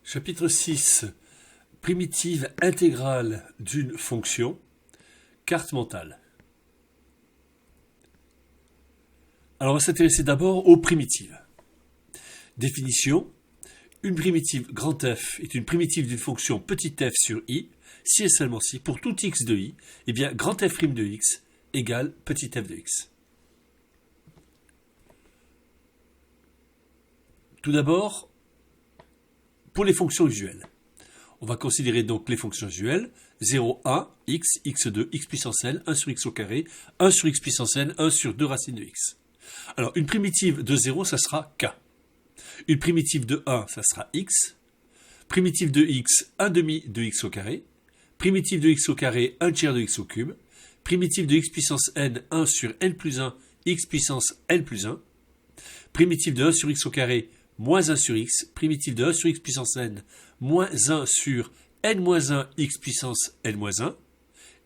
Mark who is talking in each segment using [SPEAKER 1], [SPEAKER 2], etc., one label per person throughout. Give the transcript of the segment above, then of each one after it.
[SPEAKER 1] Chapitre 6. Primitive intégrale d'une fonction. Carte mentale. Alors on va s'intéresser d'abord aux primitives. Définition. Une primitive grand F est une primitive d'une fonction petit f sur i, si et seulement si, pour tout x de i, eh bien grand f' de x égale petit f de x. Tout d'abord, pour les fonctions usuelles. On va considérer donc les fonctions usuelles 0, 1, x, x2, x puissance n, 1 sur x au carré, 1 sur x puissance n, 1 sur 2 racines de x. Alors, une primitive de 0, ça sera k. Une primitive de 1, ça sera x. Primitive de x, 1 demi de x au carré. Primitive de x au carré, 1 tiers de x au cube. Primitive de x puissance n, 1 sur n plus 1, x puissance n plus 1. Primitive de 1 sur x au carré, moins 1 sur x. Primitive de 1 sur x puissance n, moins 1 sur n moins 1 x puissance n moins 1.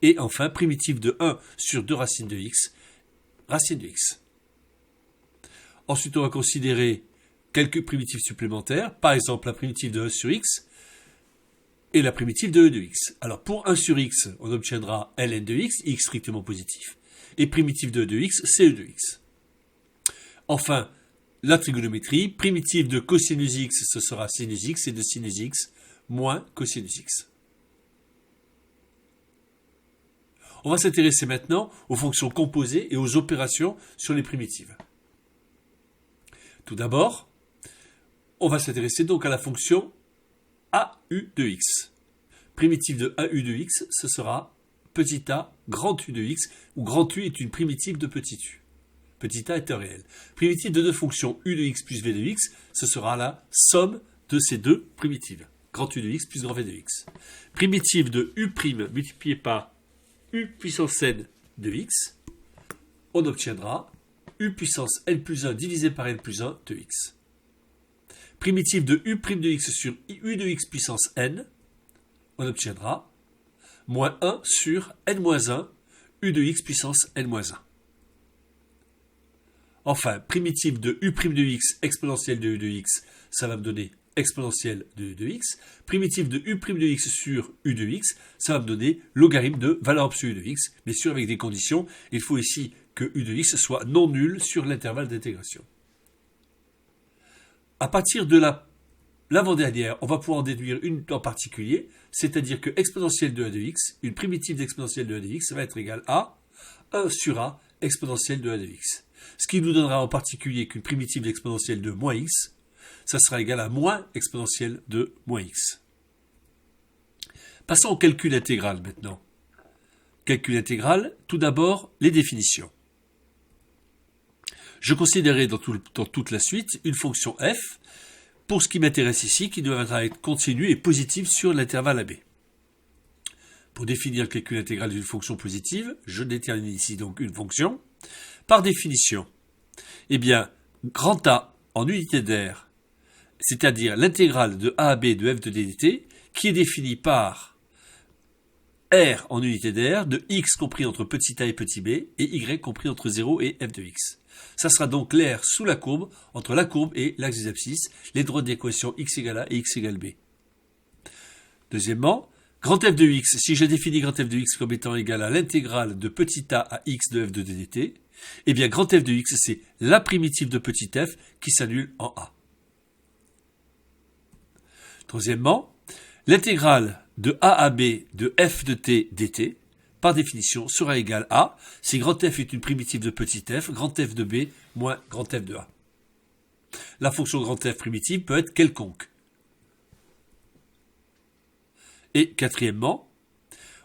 [SPEAKER 1] Et enfin, primitive de 1 sur 2 racines de x, racine de x. Ensuite, on va considérer quelques primitives supplémentaires, par exemple la primitive de 1 sur x et la primitive de e de x. Alors pour 1 sur x, on obtiendra ln de x, x strictement positif, et primitive de e de x, c'est e de x. Enfin, la trigonométrie, primitive de cosinus x, ce sera sinus x, et de sinus x moins cosinus x. On va s'intéresser maintenant aux fonctions composées et aux opérations sur les primitives. Tout d'abord, on va s'intéresser donc à la fonction AU de x. Primitive de AU de x, ce sera petit a grand U de x, où grand U est une primitive de petit u. Petit a est un réel. Primitive de deux fonctions U de x plus V de x, ce sera la somme de ces deux primitives. Grand U de x plus grand V de x. Primitive de U' multiplié par U puissance n de x, on obtiendra U puissance n plus 1 divisé par n plus 1 de x. Primitive de U' de x sur U de x puissance n, on obtiendra moins 1 sur n moins 1 U de x puissance n moins 1. Enfin, primitive de U' de x exponentielle de U de x, ça va me donner exponentielle de U de x. Primitive de U' de x sur U de x, ça va me donner logarithme de valeur absolue de x, bien sûr avec des conditions. Il faut ici que U de x soit non nul sur l'intervalle d'intégration. À partir de l'avant-dernière, on va pouvoir en déduire une en particulier, c'est-à-dire que exponentielle de a de x, une primitive d'exponentielle de a de x va être égale à 1 sur a exponentielle de a de x. Ce qui nous donnera en particulier qu'une primitive d'exponentielle de moins x, ça sera égal à moins exponentielle de moins x. Passons au calcul intégral maintenant. Calcul intégral, tout d'abord les définitions. Je considérerai dans toute la suite une fonction f, pour ce qui m'intéresse ici, qui devra être continue et positive sur l'intervalle AB. Pour définir le calcul intégral d'une fonction positive, je détermine ici donc une fonction. Par définition, eh bien, grand A en unité d'air, c'est-à-dire l'intégrale de a à b de f de dt, qui est définie par R en unité d'air de x compris entre petit a et petit b, et y compris entre 0 et f de x. Ça sera donc l'air sous la courbe, entre la courbe et l'axe des abscisses, les droites d'équation x égale a et x égale b. Deuxièmement, grand f de x, si je définis grand f de x comme étant égal à l'intégrale de petit a à x de f de dt, eh bien grand f de x, c'est la primitive de petit f qui s'annule en a. Troisièmement, l'intégrale de a à b de f de t dt, par définition, sera égal à, si grand f est une primitive de petit f, grand f de b moins grand f de a. La fonction grand f primitive peut être quelconque. Et quatrièmement,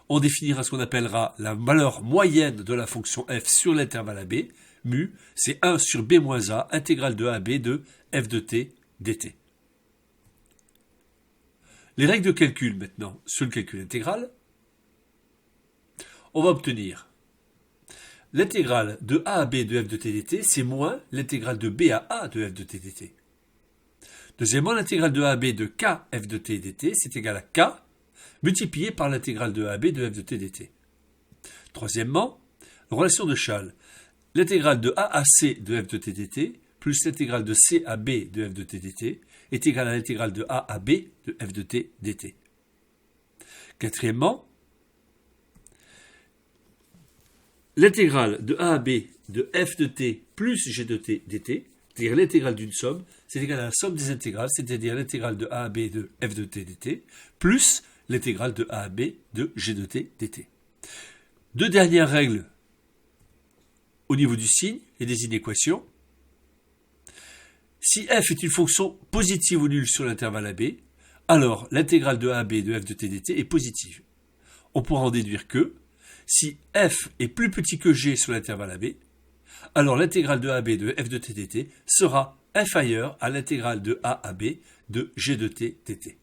[SPEAKER 1] on définira ce qu'on appellera la valeur moyenne de la fonction f sur l'intervalle AB, mu, c'est 1 sur b moins a, intégrale de a à b de f de t dt. Les règles de calcul maintenant sur le calcul intégral, on va obtenir l'intégrale de a à b de f de t dt, c'est moins l'intégrale de b à a de f de t dt. Deuxièmement, l'intégrale de a à b de k f de t dt, c'est égal à k multiplié par l'intégrale de a à b de f de t dt. Troisièmement, relation de Chasles, l'intégrale de a à c de f de t dt plus l'intégrale de c à b de f de t dt est égal à l'intégrale de a à b de f de t dt. Quatrièmement, l'intégrale de a à b de f de t plus g de t dt, c'est-à-dire l'intégrale d'une somme, c'est égal à la somme des intégrales, c'est-à-dire l'intégrale de a à b de f de t dt, plus l'intégrale de a à b de g de t dt. Deux dernières règles au niveau du signe et des inéquations. Si f est une fonction positive ou nulle sur l'intervalle ab, alors l'intégrale de a à b de f de t dt est positive. On pourra en déduire que si f est plus petit que g sur l'intervalle ab, alors l'intégrale de a à b de f de t dt sera inférieure à l'intégrale de a à b de g de t dt.